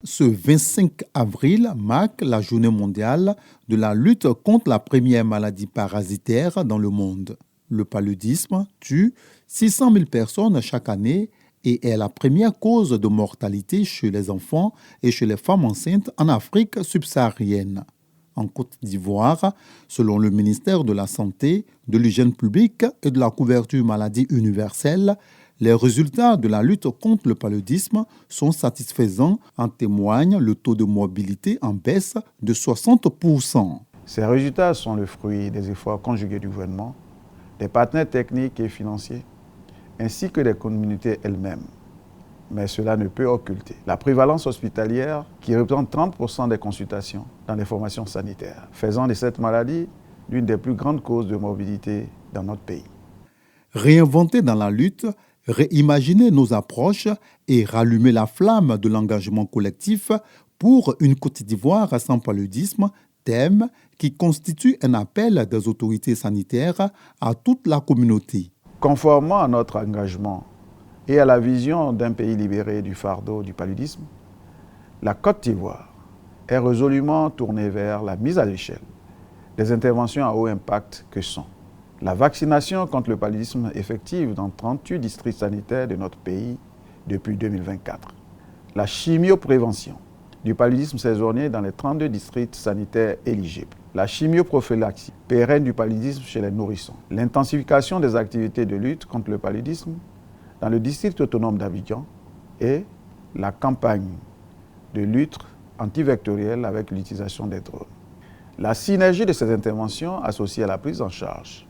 ce 25 avril marque la journée mondiale de la lutte contre la première maladie parasitaire dans le monde. Le paludisme tue 600 000 personnes chaque année et est la première cause de mortalité chez les enfants et chez les femmes enceintes en Afrique subsaharienne. En Côte d'Ivoire, selon le ministère de la Santé, de l'Hygiène publique et de la couverture maladie universelle, les résultats de la lutte contre le paludisme sont satisfaisants, en témoigne le taux de morbidité en baisse de 60%. Ces résultats sont le fruit des efforts conjugués du gouvernement, des partenaires techniques et financiers, ainsi que des communautés elles-mêmes. Mais cela ne peut occulter la prévalence hospitalière qui représente 30% des consultations dans les formations sanitaires, faisant de cette maladie l'une des plus grandes causes de morbidité dans notre pays. Réinventer dans la lutte, réimaginer nos approches et rallumer la flamme de l'engagement collectif pour une Côte d'Ivoire sans paludisme, thème qui constitue un appel des autorités sanitaires à toute la communauté. Conformément à notre engagement et à la vision d'un pays libéré du fardeau du paludisme, la Côte d'Ivoire est résolument tournée vers la mise à l'échelle des interventions à haut impact que sont la vaccination contre le paludisme effective dans 38 districts sanitaires de notre pays depuis 2024, la chimioprévention du paludisme saisonnier dans les 32 districts sanitaires éligibles, la chimioprophylaxie pérenne du paludisme chez les nourrissons, l'intensification des activités de lutte contre le paludisme dans le district autonome d'Abidjan et la campagne de lutte antivectorielle avec l'utilisation des drones. La synergie de ces interventions associée à la prise en charge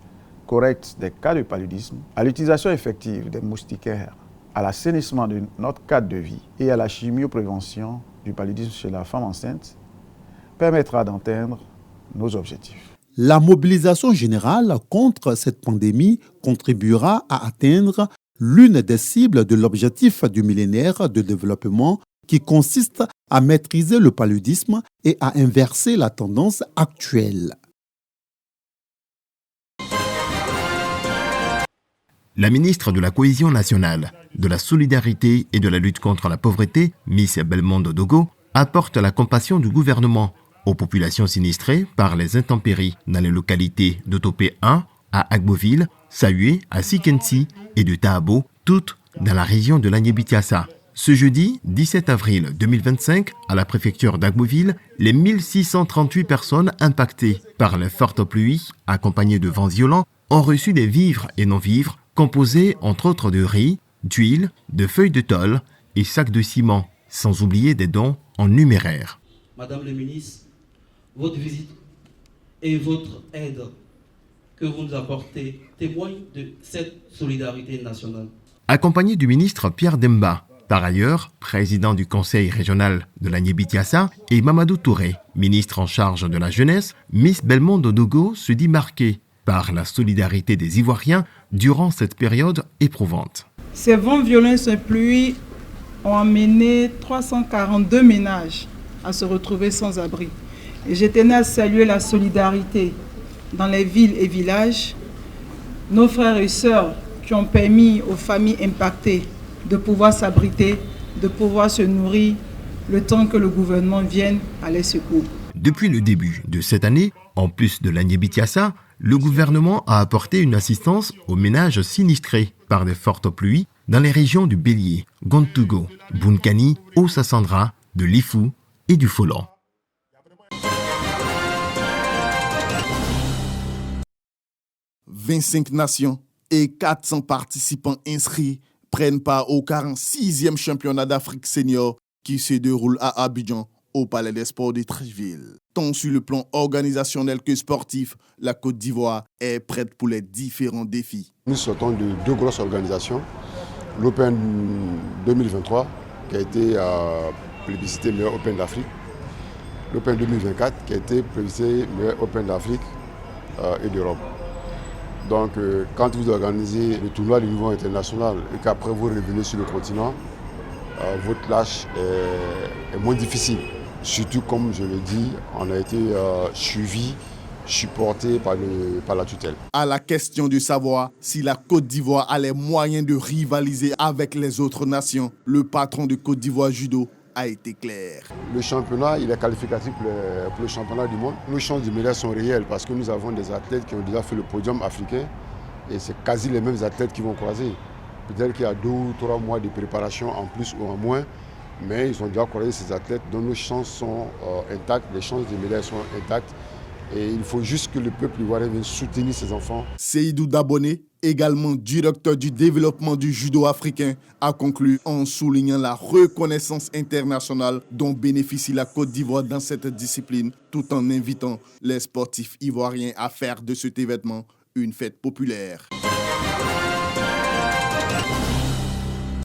correcte des cas de paludisme, à l'utilisation effective des moustiquaires, à l'assainissement de notre cadre de vie et à la chimioprévention du paludisme chez la femme enceinte permettra d'atteindre nos objectifs. La mobilisation générale contre cette pandémie contribuera à atteindre l'une des cibles de l'objectif du millénaire de développement qui consiste à maîtriser le paludisme et à inverser la tendance actuelle. La ministre de la Cohésion nationale, de la solidarité et de la lutte contre la pauvreté, Miss Belmondo Dogo, apporte la compassion du gouvernement aux populations sinistrées par les intempéries dans les localités de Topé 1 à Agboville, Sahué à Sikensi et de Tahabo, toutes dans la région de l'Agné-Biatiassa. Ce jeudi 17 avril 2025, à la préfecture d'Agboville, les 1638 personnes impactées par les fortes pluies, accompagnées de vents violents, ont reçu des vivres et non-vivres composés entre autres de riz, d'huile, de feuilles de tôle et sacs de ciment, sans oublier des dons en numéraire. Madame le ministre, votre visite et votre aide que vous nous apportez témoignent de cette solidarité nationale. Accompagné du ministre Pierre Demba, par ailleurs président du conseil régional de l'Agné-Biatiassa, et Mamadou Touré, ministre en charge de la jeunesse, Miss Belmondo Dogo se dit marquée par la solidarité des Ivoiriens durant cette période éprouvante. Ces vents violents et ces pluies ont amené 342 ménages à se retrouver sans abri. Et je tenais à saluer la solidarité dans les villes et villages, nos frères et sœurs qui ont permis aux familles impactées de pouvoir s'abriter, de pouvoir se nourrir, le temps que le gouvernement vienne à les secours. Depuis le début de cette année, en plus de l'Agné-Biatiassa, le gouvernement a apporté une assistance aux ménages sinistrés par de fortes pluies dans les régions du Bélier, Gontougo, Bunkani, Ossa-Sandra, de Lifou et du Folan. « 25 nations et 400 participants inscrits prennent part au 46e championnat d'Afrique senior qui se déroule à Abidjan, au Palais des Sports de Treichville. Tant sur le plan organisationnel que sportif, la Côte d'Ivoire est prête pour les différents défis. Nous sortons de deux grosses organisations. L'Open 2023, qui a été plébiscité meilleur Open d'Afrique. L'Open 2024, qui a été plébiscité meilleur Open d'Afrique et d'Europe. Donc, quand vous organisez le tournoi du niveau international et qu'après vous revenez sur le continent, votre tâche est moins difficile. Surtout, comme je le dis, on a été suivi, supporté par la tutelle. À la question de savoir si la Côte d'Ivoire a les moyens de rivaliser avec les autres nations, le patron de Côte d'Ivoire Judo a été clair. Le championnat, il est qualificatif pour le championnat du monde. Nos chances de médaille sont réelles parce que nous avons des athlètes qui ont déjà fait le podium africain et c'est quasi les mêmes athlètes qui vont croiser. Peut-être qu'il y a 2 ou 3 mois de préparation en plus ou en moins, mais ils ont déjà croisé ces athlètes dont nos chances sont intactes, les chances de médaille sont intactes. Et il faut juste que le peuple ivoirien vienne soutenir ses enfants. Seydou Daboné, également directeur du développement du judo africain, a conclu en soulignant la reconnaissance internationale dont bénéficie la Côte d'Ivoire dans cette discipline, tout en invitant les sportifs ivoiriens à faire de cet événement une fête populaire.